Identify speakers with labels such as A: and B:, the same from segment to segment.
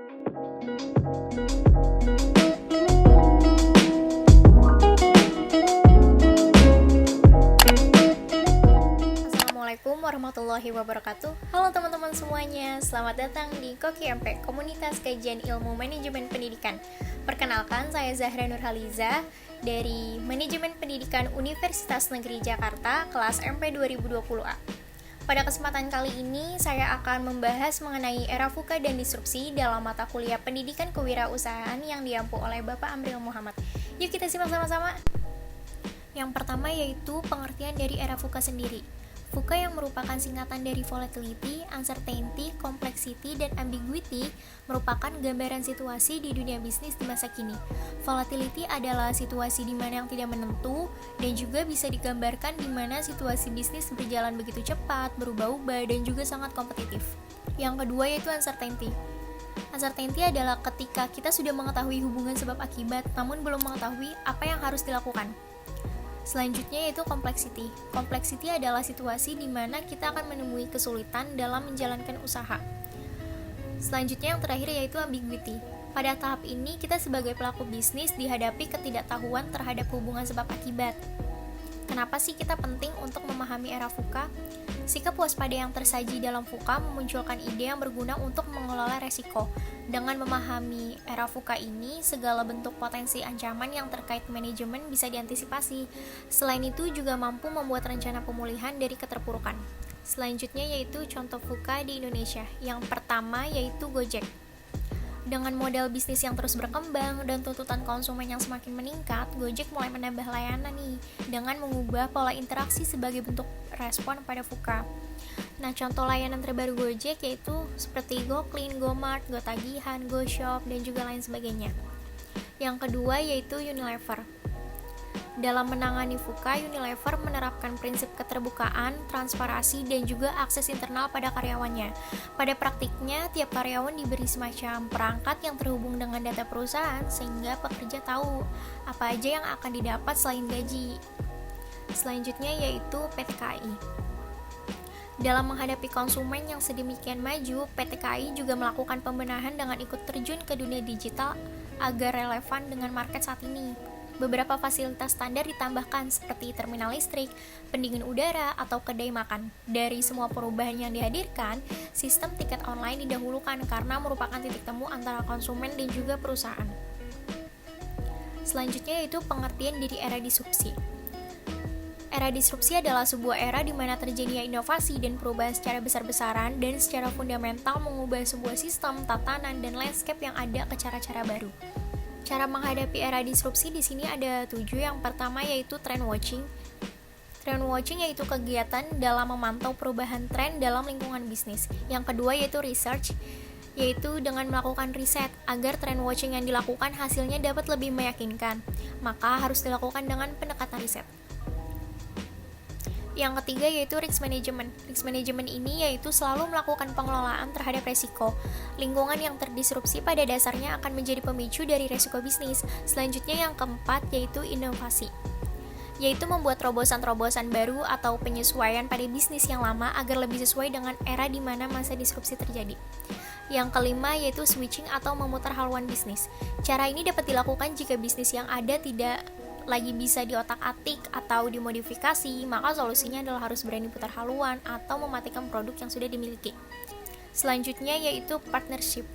A: Assalamualaikum warahmatullahi wabarakatuh. Halo teman-teman semuanya, selamat datang di Koki MP, Komunitas Kajian Ilmu Manajemen Pendidikan. Perkenalkan, saya Zahra Nurhaliza dari Manajemen Pendidikan Universitas Negeri Jakarta, kelas MP 2020A. Pada kesempatan kali ini, saya akan membahas mengenai era VUCA dan disrupsi dalam mata kuliah Pendidikan Kewirausahaan yang diampu oleh Bapak Amril Muhammad. Yuk kita simak sama-sama. Yang pertama yaitu pengertian dari era VUCA sendiri. VUCA yang merupakan singkatan dari volatility, uncertainty, complexity, dan ambiguity merupakan gambaran situasi di dunia bisnis di masa kini. Volatility adalah situasi di mana yang tidak menentu dan juga bisa digambarkan di mana situasi bisnis berjalan begitu cepat, berubah-ubah, dan juga sangat kompetitif. Yang kedua yaitu uncertainty. Uncertainty adalah ketika kita sudah mengetahui hubungan sebab akibat namun belum mengetahui apa yang harus dilakukan. Selanjutnya yaitu complexity. Complexity adalah situasi di mana kita akan menemui kesulitan dalam menjalankan usaha. Selanjutnya yang terakhir yaitu ambiguity. Pada tahap ini kita sebagai pelaku bisnis dihadapi ketidaktahuan terhadap hubungan sebab akibat. Kenapa sih kita penting untuk memahami era VUCA? Sikap waspada yang tersaji dalam VUCA memunculkan ide yang berguna untuk mengelola resiko. Dengan memahami era VUCA ini, segala bentuk potensi ancaman yang terkait manajemen bisa diantisipasi. Selain itu juga mampu membuat rencana pemulihan dari keterpurukan. Selanjutnya yaitu contoh VUCA di Indonesia. Yang pertama yaitu Gojek. Dengan model bisnis yang terus berkembang dan tuntutan konsumen yang semakin meningkat, Gojek mulai menambah layanan nih dengan mengubah pola interaksi sebagai bentuk respon pada VUCA. Nah, contoh layanan terbaru Gojek yaitu seperti GoClean, GoMart, GoTagihan, GoShop, dan juga lain sebagainya. Yang kedua yaitu Unilever. Dalam menangani VUCA, Unilever menerapkan prinsip keterbukaan, transparansi, dan juga akses internal pada karyawannya. Pada praktiknya, tiap karyawan diberi semacam perangkat yang terhubung dengan data perusahaan sehingga pekerja tahu apa aja yang akan didapat selain gaji. Selanjutnya yaitu PT KAI. Dalam menghadapi konsumen yang sedemikian maju, PT KAI juga melakukan pembenahan dengan ikut terjun ke dunia digital agar relevan dengan market saat ini. Beberapa fasilitas standar ditambahkan seperti terminal listrik, pendingin udara, atau kedai makan. Dari semua perubahan yang dihadirkan, sistem tiket online didahulukan karena merupakan titik temu antara konsumen dan juga perusahaan. Selanjutnya yaitu pengertian dari era disrupsi. Era disrupsi adalah sebuah era di mana terjadinya inovasi dan perubahan secara besar-besaran dan secara fundamental mengubah sebuah sistem, tatanan, dan landscape yang ada ke cara-cara baru. Cara menghadapi era disrupsi di sini ada 7. Yang pertama yaitu trend watching. Trend watching yaitu kegiatan dalam memantau perubahan tren dalam lingkungan bisnis. Yang kedua yaitu research, yaitu dengan melakukan riset agar trend watching yang dilakukan hasilnya dapat lebih meyakinkan. Maka harus dilakukan dengan pendekatan riset. Yang ketiga yaitu risk management. Risk management ini yaitu selalu melakukan pengelolaan terhadap resiko. Lingkungan yang terdisrupsi pada dasarnya akan menjadi pemicu dari resiko bisnis. Selanjutnya yang keempat yaitu inovasi, yaitu membuat terobosan-terobosan baru atau penyesuaian pada bisnis yang lama agar lebih sesuai dengan era di mana masa disrupsi terjadi. Yang kelima yaitu switching atau memutar haluan bisnis. Cara ini dapat dilakukan jika bisnis yang ada tidak lagi bisa diotak-atik atau dimodifikasi, maka solusinya adalah harus berani putar haluan atau mematikan produk yang sudah dimiliki. Selanjutnya yaitu partnership,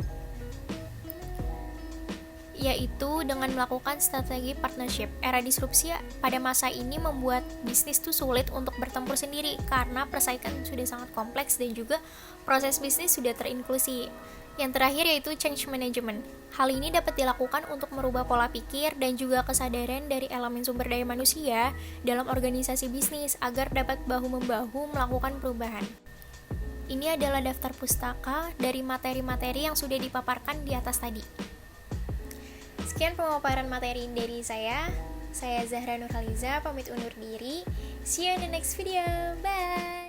A: yaitu dengan melakukan strategi partnership. Era disrupsi pada masa ini membuat bisnis tuh sulit untuk bertempur sendiri karena persaingan sudah sangat kompleks dan juga proses bisnis sudah terinklusi. Yang terakhir yaitu change management. Hal ini dapat dilakukan untuk merubah pola pikir dan juga kesadaran dari elemen sumber daya manusia dalam organisasi bisnis agar dapat bahu-membahu melakukan perubahan. Ini adalah daftar pustaka dari materi-materi yang sudah dipaparkan di atas tadi. Sekian pemaparan materi dari saya. Saya Zahra Nurhaliza, pamit undur diri. See you in the next video. Bye!